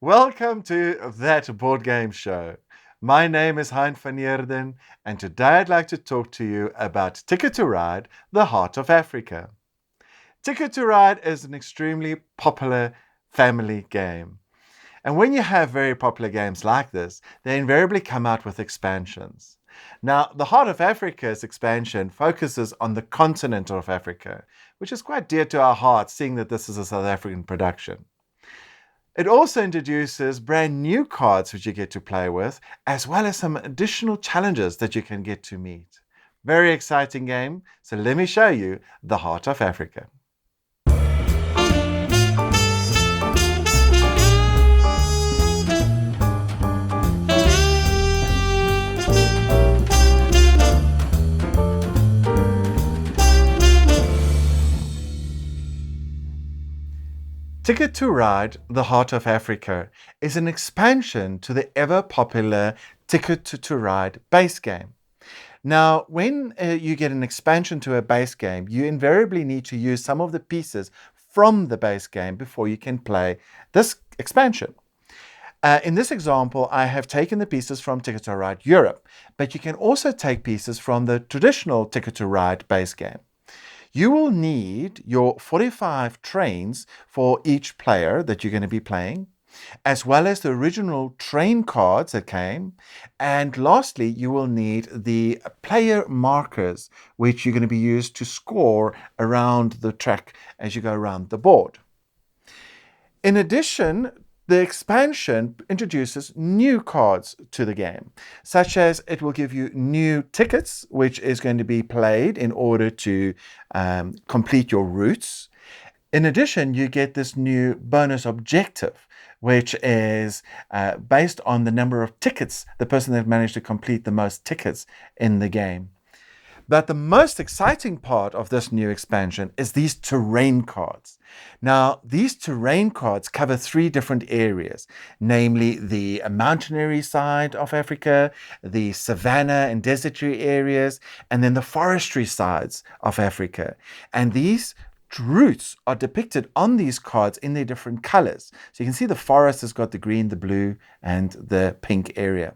Welcome to That Board Game Show. My name is Hein van Heerden, and today I'd like to talk to you about Ticket to Ride, the Heart of Africa. Ticket to Ride is an extremely popular family game. And when you have very popular games like this, they invariably come out with expansions. Now, the Heart of Africa's expansion focuses on the continent of Africa, which is quite dear to our hearts, seeing that this is a South African production. It also introduces brand new cards which you get to play with, as well as some additional challenges that you can get to meet. Very exciting game, so let me show you the Heart of Africa. Ticket to Ride, the Heart of Africa is an expansion to the ever-popular Ticket to Ride base game. Now, when you get an expansion to a base game, you invariably need to use some of the pieces from the base game before you can play this expansion. In this example, I have taken the pieces from Ticket to Ride Europe, but you can also take pieces from the traditional Ticket to Ride base game. You will need your 45 trains for each player that you're going to be playing, as well as the original train cards that came. And lastly, you will need the player markers, which you're going to be used to score around the track as you go around the board. In addition, the expansion introduces new cards to the game, such as it will give you new tickets, which is going to be played in order to complete your routes. In addition, you get this new bonus objective, which is based on the number of tickets, the person that managed to complete the most tickets in the game. But the most exciting part of this new expansion is these terrain cards. Now, these terrain cards cover three different areas, namely the mountainary side of Africa, the savanna and desertary areas, and then the forestry sides of Africa. And these routes are depicted on these cards in their different colors. So you can see the forest has got the green, the blue, and the pink area.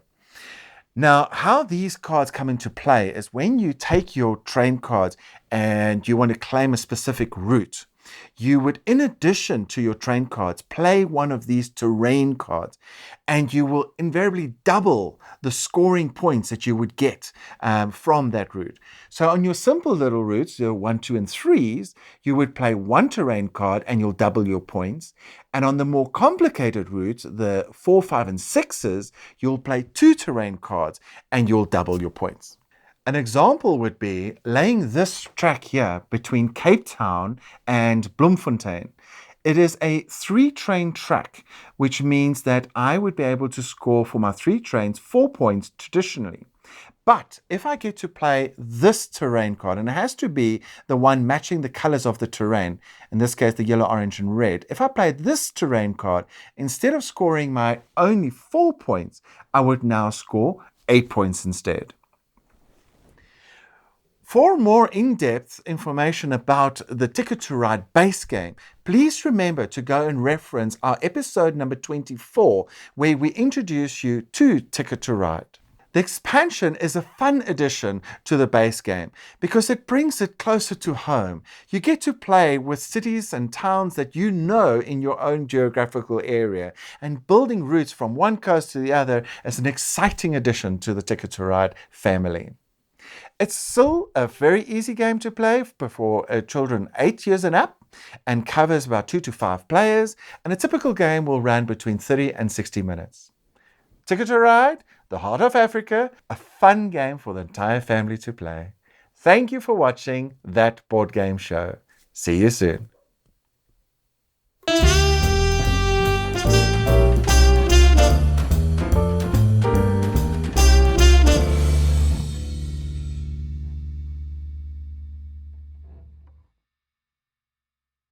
Now, how these cards come into play is when you take your train cards and you want to claim a specific route, you would, in addition to your train cards, play one of these terrain cards, and you will invariably double the scoring points that you would get from that route. So on your simple little routes, your 1, 2, and 3s, you would play one terrain card and you'll double your points. And on the more complicated routes, the 4, 5, and 6s, you'll play two terrain cards and you'll double your points. An example would be laying this track here between Cape Town and Bloemfontein. It is a 3-train track, which means that I would be able to score for my 3 trains 4 points traditionally. But if I get to play this terrain card, and it has to be the one matching the colors of the terrain, in this case the yellow, orange, and red, if I play this terrain card, instead of scoring my only 4 points, I would now score 8 points instead. For more in-depth information about the Ticket to Ride base game, please remember to go and reference our episode number 24, where we introduce you to Ticket to Ride. The expansion is a fun addition to the base game because it brings it closer to home. You get to play with cities and towns that you know in your own geographical area, and building routes from one coast to the other is an exciting addition to the Ticket to Ride family. It's still a very easy game to play for children 8 years and up, and covers about 2 to 5 players, and a typical game will run between 30 and 60 minutes. Ticket to Ride, the Heart of Africa, a fun game for the entire family to play. Thank you for watching That Board Game Show. See you soon.